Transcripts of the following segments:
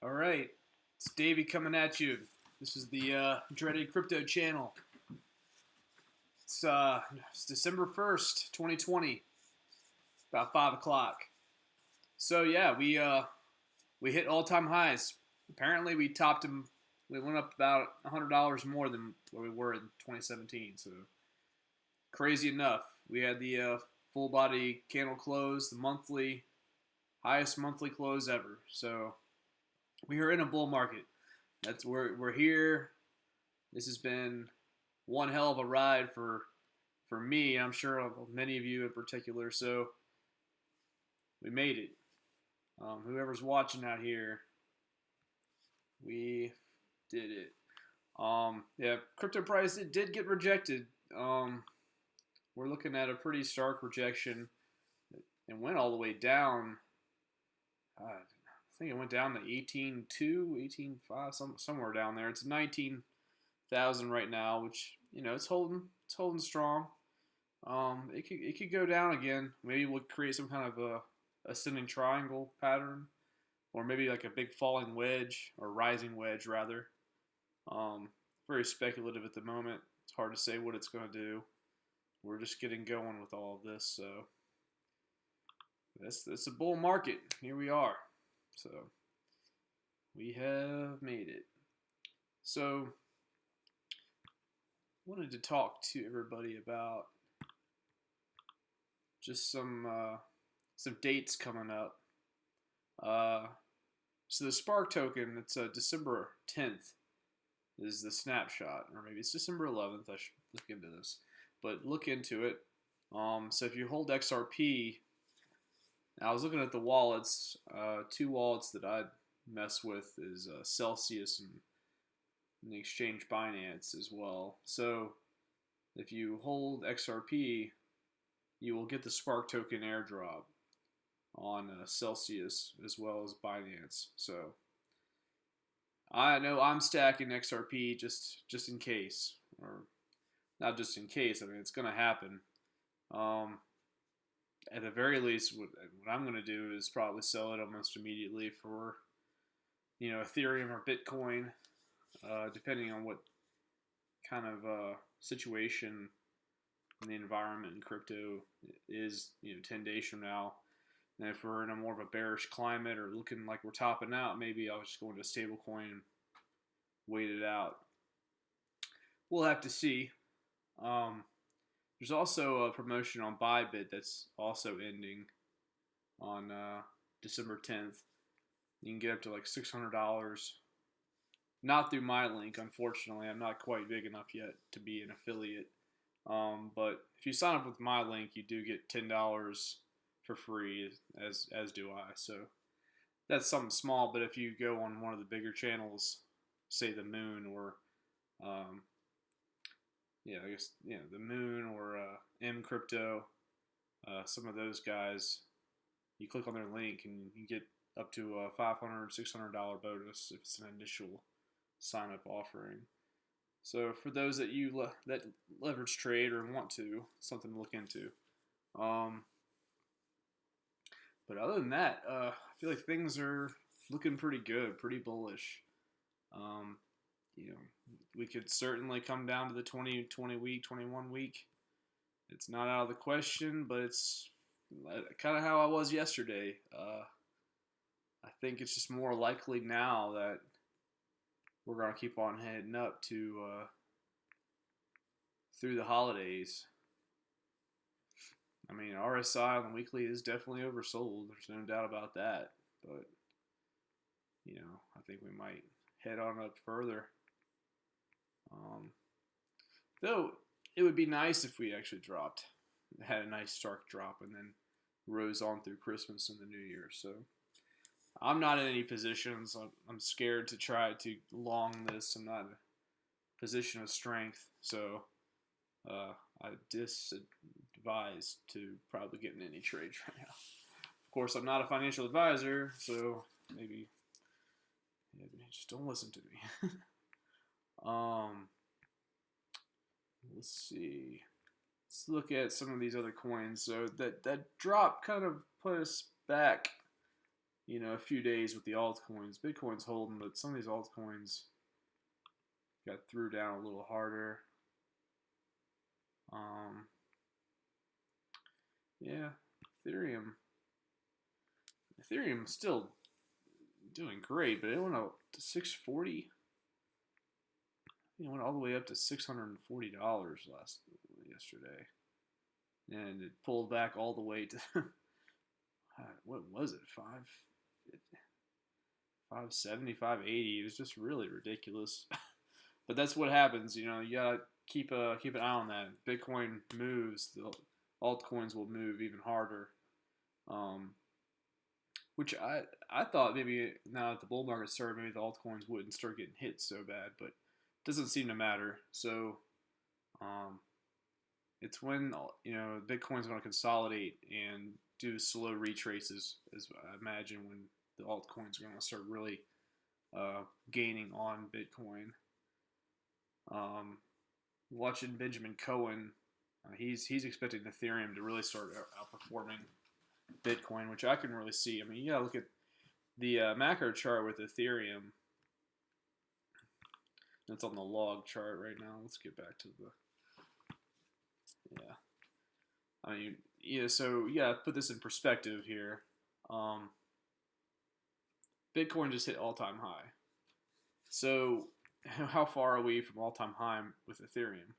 All right, it's Davey coming at you. This is the Dreaded Crypto Channel. It's December 1st, 2020, about 5 o'clock. So yeah, we hit all-time highs. Apparently, we topped them. We went up about $100 more than where we were in 2017. So crazy enough, we had the full body candle close, the highest monthly close ever. So we are in a bull market. We're here. This has been one hell of a ride for me. I'm sure many of you in particular. So we made it. Whoever's watching out here, we did it. Yeah, crypto price, it did get rejected. We're looking at a pretty stark rejection. It went all the way down. I think it went down to 18.2, 18.5, somewhere down there. It's 19,000 right now, which, it's holding strong. It could go down again. Maybe we'll create some kind of a ascending triangle pattern, or maybe like a big falling wedge, or rising wedge rather. Very speculative at the moment. It's hard to say what it's going to do. We're just getting going with all of this, so it's a bull market. Here we are. So we have made it. So wanted to talk to everybody about just some dates coming up. So the Spark token, it's December 10th is the snapshot, or maybe it's December 11th. I should look into this, but look into it. So if you hold XRP, now I was looking at the wallets. Two wallets that I mess with is Celsius and the exchange Binance as well. So if you hold XRP, you will get the Spark token airdrop on Celsius as well as Binance. So I know I'm stacking XRP just in case, or not just in case. I mean, it's going to happen. At the very least, what I'm going to do is probably sell it almost immediately for, Ethereum or Bitcoin, depending on what kind of situation in the environment in crypto is, 10 days from now. And if we're in a more of a bearish climate or looking like we're topping out, maybe I'll just go into stablecoin and wait it out. We'll have to see. There's also a promotion on Bybit that's also ending on December 10th. You can get up to like $600. Not through my link, unfortunately. I'm not quite big enough yet to be an affiliate. But if you sign up with my link, you do get $10 for free, as do I. So that's something small. But if you go on one of the bigger channels, say the Moon or the Moon or M Crypto, some of those guys, you click on their link and you get up to a $500, $600 bonus if it's an initial sign-up offering. So for those that that leverage trade or want to, something to look into. But other than that, I feel like things are looking pretty good, pretty bullish. We could certainly come down to the 20 week, 21 week. It's not out of the question, but it's kind of how I was yesterday. I think it's just more likely now that we're going to keep on heading up to through the holidays. I mean, RSI on the weekly is definitely oversold. There's no doubt about that. But, I think we might head on up further. Though it would be nice if we actually had a nice stark drop, and then rose on through Christmas and the New Year. So I'm not in any positions. I'm scared to try to long this. I'm not in a position of strength. So I disadvise to probably get in any trades right now. Of course, I'm not a financial advisor, so maybe just don't listen to me. Let's see. Let's look at some of these other coins. So that drop kind of put us back a few days with the altcoins. Bitcoin's holding, but some of these altcoins got threw down a little harder. Yeah, Ethereum still doing great, but it went up to 640. It went all the way up to $640 yesterday, and it pulled back all the way to what was it, 570, 580. It was just really ridiculous. But that's what happens, you gotta keep an eye on that. Bitcoin moves, the altcoins will move even harder. Which I thought maybe now that the bull market started, maybe the altcoins wouldn't start getting hit so bad, but it doesn't seem to matter. So it's when Bitcoin's going to consolidate and do slow retraces, as I imagine, when the altcoins are going to start really gaining on Bitcoin. Watching Benjamin Cohen, he's expecting Ethereum to really start outperforming Bitcoin, which I can really see. I mean, you gotta look at the macro chart with Ethereum. That's on the log chart right now. Let's get back to the I mean, so you gotta put this in perspective here. Bitcoin just hit all-time high. So how far are we from all-time high with Ethereum?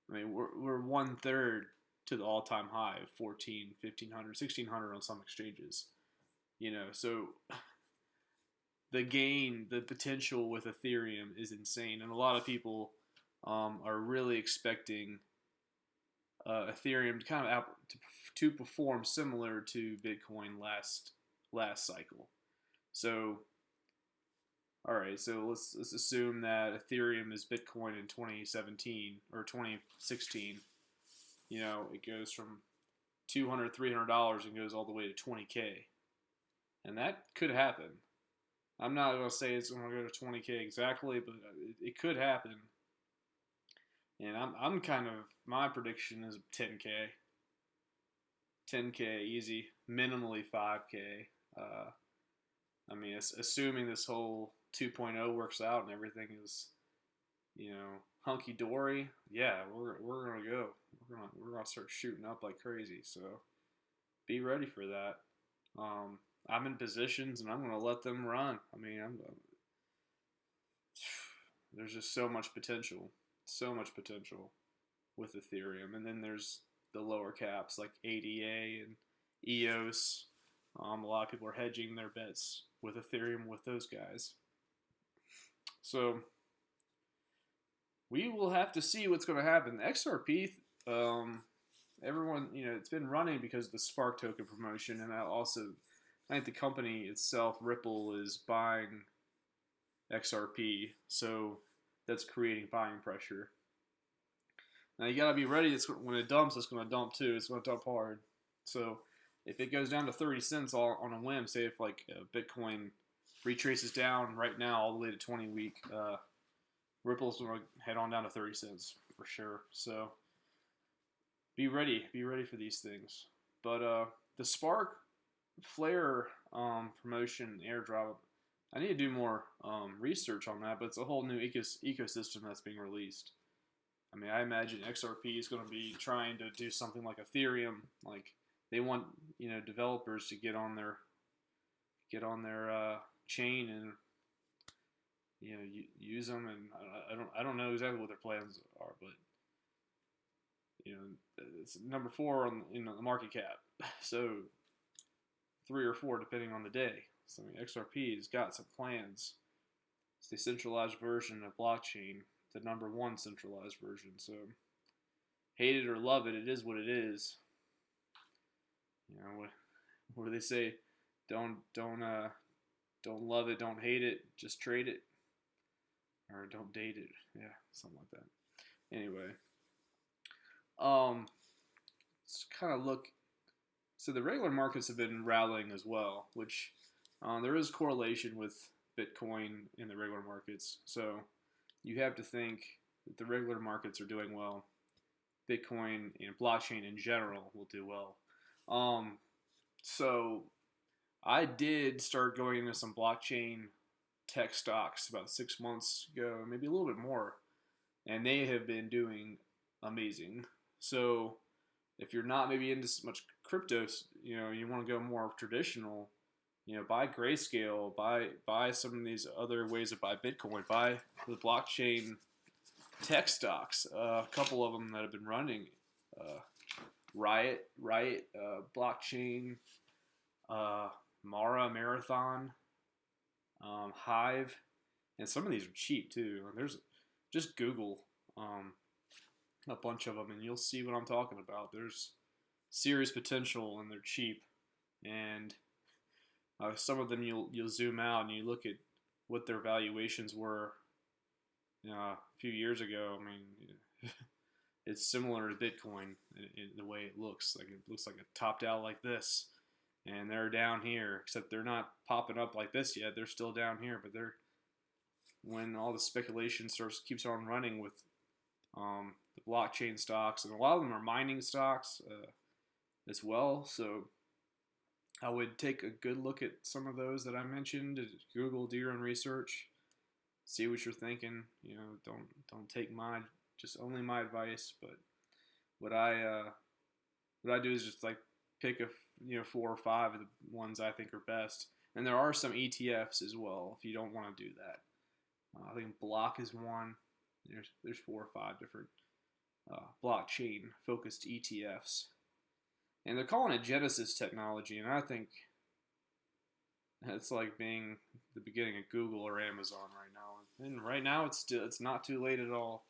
I mean, we're 1/3 to the all-time high of 14, 1500, 1600 on some exchanges. So the potential with Ethereum is insane, and a lot of people are really expecting Ethereum to kind of to perform similar to Bitcoin last cycle. So, all right, so let's assume that Ethereum is Bitcoin in 2017 or 2016. It goes from $200, $300 and goes all the way to $20K, and that could happen. I'm not going to say it's going to go to $20K exactly, but it could happen. And I'm kind of, my prediction is 10K. 10K easy, minimally 5K. I mean, assuming this whole 2.0 works out and everything is, hunky dory. Yeah, we're gonna go. We're gonna start shooting up like crazy. So be ready for that. I'm in positions and I'm gonna let them run. I mean, there's just so much potential with Ethereum, and then there's the lower caps like ADA and EOS. A lot of people are hedging their bets with Ethereum with those guys. So we will have to see what's going to happen. XRP, everyone, it's been running because of the Spark token promotion, and I think the company itself, Ripple, is buying XRP, so that's creating buying pressure. Now you got to be ready. When it dumps, it's going to dump too. It's going to dump hard. So if it goes down to 30 cents on a whim, say if like Bitcoin retraces down right now all the way to 20-week, Ripple's going to head on down to 30 cents for sure. So be ready for these things. But the Spark Flare promotion airdrop, I need to do more research on that, but it's a whole new ecosystem that's being released. I mean, I imagine XRP is going to be trying to do something like Ethereum. Like they want developers to get on their chain and use them. And I don't know exactly what their plans are, but it's number 4 on the market cap. So 3 or 4 depending on the day. So I mean, XRP has got some plans. It's the centralized version of blockchain, the number 1 centralized version. So hate it or love it, it is what it is. What do they say? Don't love it, don't hate it, just trade it, or don't date it. Yeah, something like that. Anyway, let's kind of look. So the regular markets have been rallying as well, which there is correlation with Bitcoin in the regular markets. So you have to think that the regular markets are doing well. Bitcoin and blockchain in general will do well. So I did start going into some blockchain tech stocks about 6 months ago, maybe a little bit more, and they have been doing amazing. So if you're not maybe into so much crypto, you want to go more traditional, buy Grayscale, buy some of these other ways to buy Bitcoin, buy the blockchain tech stocks. A couple of them that have been running, Riot, blockchain, Marathon, Hive, and some of these are cheap too. There's just Google a bunch of them, and you'll see what I'm talking about. There's serious potential, and they're cheap. And some of them you'll zoom out and you look at what their valuations were a few years ago. I mean, it's similar to Bitcoin in the way it looks. Like it looks like it topped out like this, and they're down here. Except they're not popping up like this yet. They're still down here, but they're when all the speculation keeps on running with the blockchain stocks, and a lot of them are mining stocks as well. So I would take a good look at some of those that I mentioned. Google, do your own research, see what you're thinking. Don't take just only my advice. But what I do is just like pick 4 or 5 of the ones I think are best. And there are some ETFs as well if you don't want to do that. I think Block is one. There's 4 or 5 different blockchain focused ETFs. And they're calling it Genesis technology, and I think it's like being the beginning of Google or Amazon right now. And right now it's not too late at all.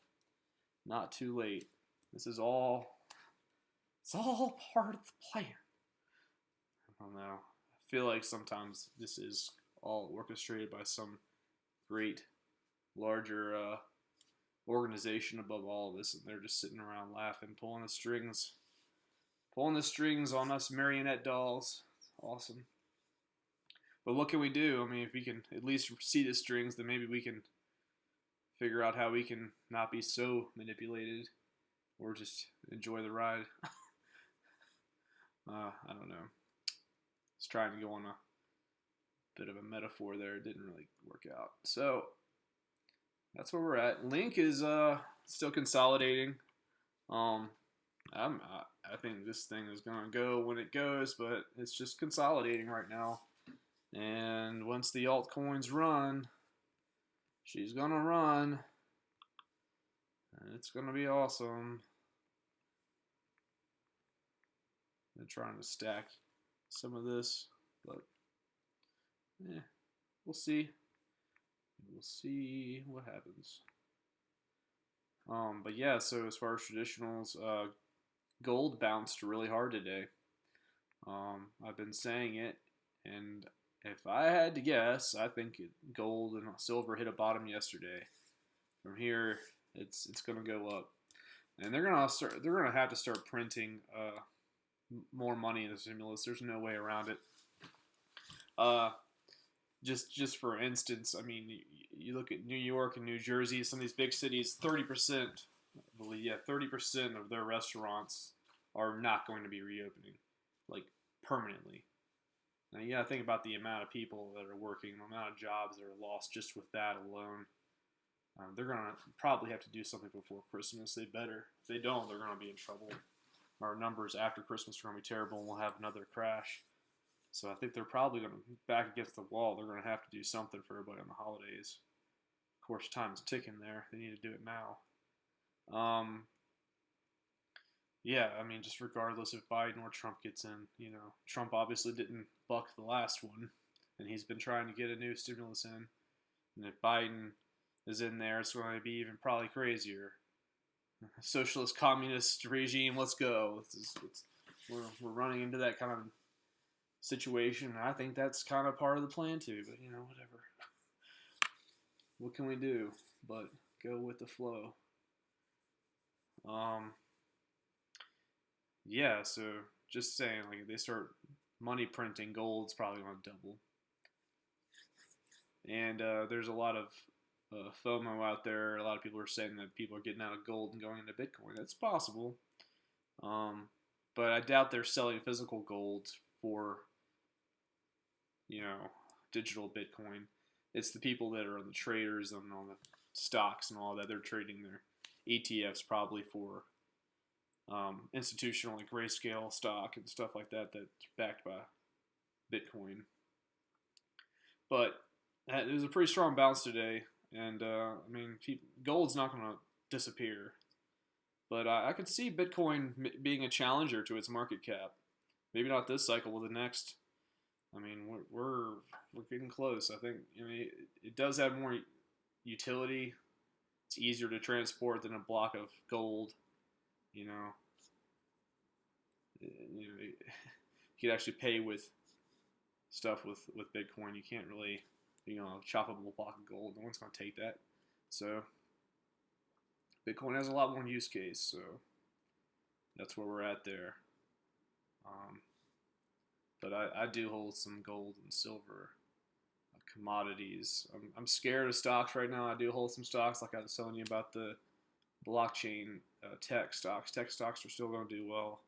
Not too late. It's all part of the plan. I don't know. I feel like sometimes this is all orchestrated by some great larger organization above all of this, and they're just sitting around laughing, pulling the strings on us marionette dolls. It's awesome. But what can we do? I mean, if we can at least see the strings, then maybe we can figure out how we can not be so manipulated or just enjoy the ride. I don't know. I was trying to go on a bit of a metaphor there. It didn't really work out. So that's where we're at. Link is still consolidating. I think this thing is going to go when it goes, but it's just consolidating right now. And once the altcoins run, she's going to run. And it's going to be awesome. I'm trying to stack some of this, but we'll see. We'll see what happens. But yeah, so as far as traditionals, gold bounced really hard today. I've been saying it, and if I had to guess, I think gold and silver hit a bottom yesterday. From here, it's going to go up, and they're going to have to start printing more money in the stimulus. There's no way around it. Just for instance, I mean, you look at New York and New Jersey, some of these big cities, 30%, I believe, 30% of their restaurants are not going to be reopening, like permanently. Now you got to think about the amount of people that are working, the amount of jobs that are lost just with that alone. They're going to probably have to do something before Christmas. They better. If they don't, they're going to be in trouble. Our numbers after Christmas are going to be terrible, and we'll have another crash. So I think they're probably going to back against the wall. They're going to have to do something for everybody on the holidays. Of course, time's ticking there. They need to do it now. Yeah, I mean, just regardless if Biden or Trump gets in, Trump obviously didn't buck the last one, and he's been trying to get a new stimulus in. And if Biden is in there, it's going to be even probably crazier. Socialist communist regime, let's go. We're running into that kind of situation. I think that's kind of part of the plan too, but whatever. What can we do but go with the flow? Yeah, so just saying, like, if they start money printing, gold's probably going to double. And there's a lot of FOMO out there. A lot of people are saying that people are getting out of gold and going into Bitcoin. That's possible. But I doubt they're selling physical gold for digital Bitcoin. It's the people that are the traders and on the stocks and all that. They're trading their ETFs probably for institutional like Grayscale stock and stuff like that that's backed by Bitcoin. But it was a pretty strong bounce today, and gold's not going to disappear. But I could see Bitcoin being a challenger to its market cap. Maybe not this cycle, but the next. I mean, we're getting close. I think it does have more utility. It's easier to transport than a block of gold. You could actually pay with stuff with Bitcoin. You can't really, choppable block of gold. No one's going to take that. So Bitcoin has a lot more use case. So that's where we're at there. But I do hold some gold and silver commodities. I'm scared of stocks right now. I do hold some stocks, like I was telling you about the blockchain tech stocks. Tech stocks are still going to do well,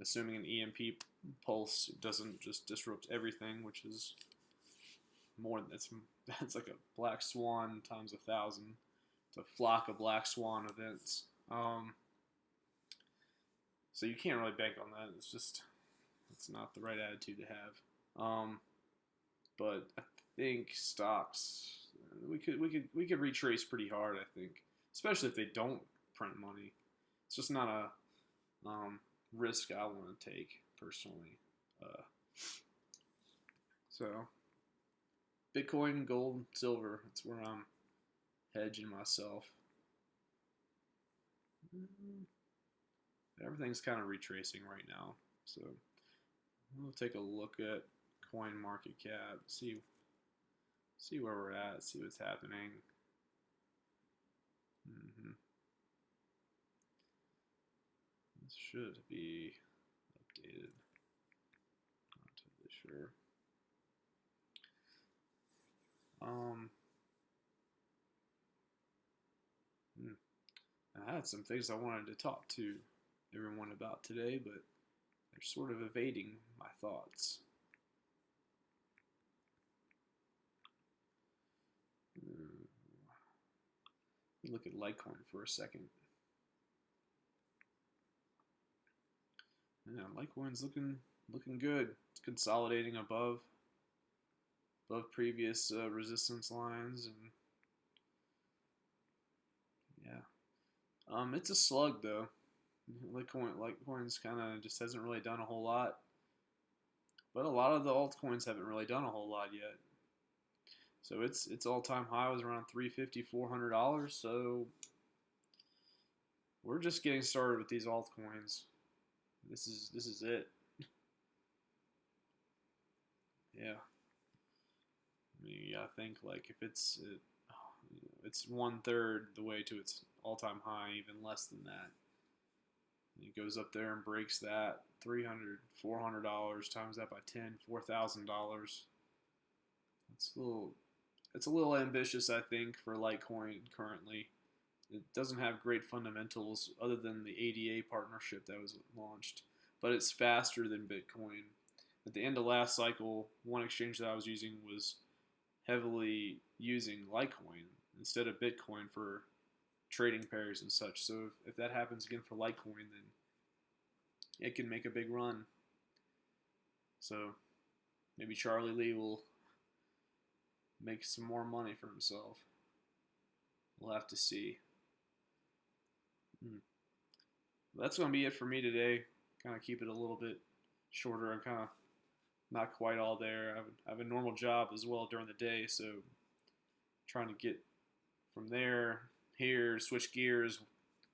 assuming an EMP pulse doesn't just disrupt everything, which is more. That's like a black swan times 1,000. It's a flock of black swan events. So you can't really bank on that. It's not the right attitude to have. But I think stocks we could retrace pretty hard. I think, especially if they don't print money. It's just not a risk I want to take personally. So Bitcoin, gold, silver. That's where I'm hedging myself. Everything's kind of retracing right now. So we'll take a look at coin market cap, see where we're at, see what's happening. This should be updated. Not totally sure. I had some things I wanted to talk to everyone about today, but they're sort of evading my thoughts. Look at Litecoin for a second. Yeah, Litecoin's looking good. It's consolidating above previous resistance lines, and yeah, it's a slug though. Litecoin's kind of just hasn't really done a whole lot, but a lot of the altcoins haven't really done a whole lot yet. So its all-time high was around $350, $400. So we're just getting started with these altcoins. This is it. Yeah. I mean, you gotta think like if it's 1/3 the way to its all-time high, even less than that. It goes up there and breaks that $300, $400 times that by 10, $4,000. It's a little ambitious, I think, for Litecoin currently. It doesn't have great fundamentals other than the ADA partnership that was launched, but it's faster than Bitcoin. At the end of last cycle, one exchange that I was using was heavily using Litecoin instead of Bitcoin for trading pairs and such. So if that happens again for Litecoin, then it can make a big run. So maybe Charlie Lee will make some more money for himself. We'll have to see. That's going to be it for me today. Kind of keep it a little bit shorter. I'm kind of not quite all there. I have a normal job as well during the day, so trying to get from there, here, switch gears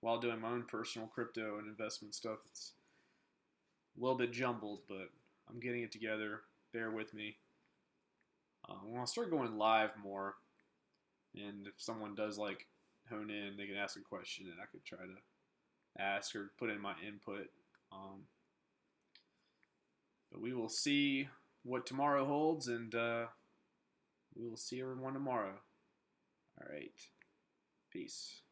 while doing my own personal crypto and investment stuff. It's a little bit jumbled, but I'm getting it together. Bear with me. When I start going live more, and if someone does like hone in, they can ask a question, and I could try to ask or put in my input. But we will see what tomorrow holds, and we will see everyone tomorrow. All right. Peace.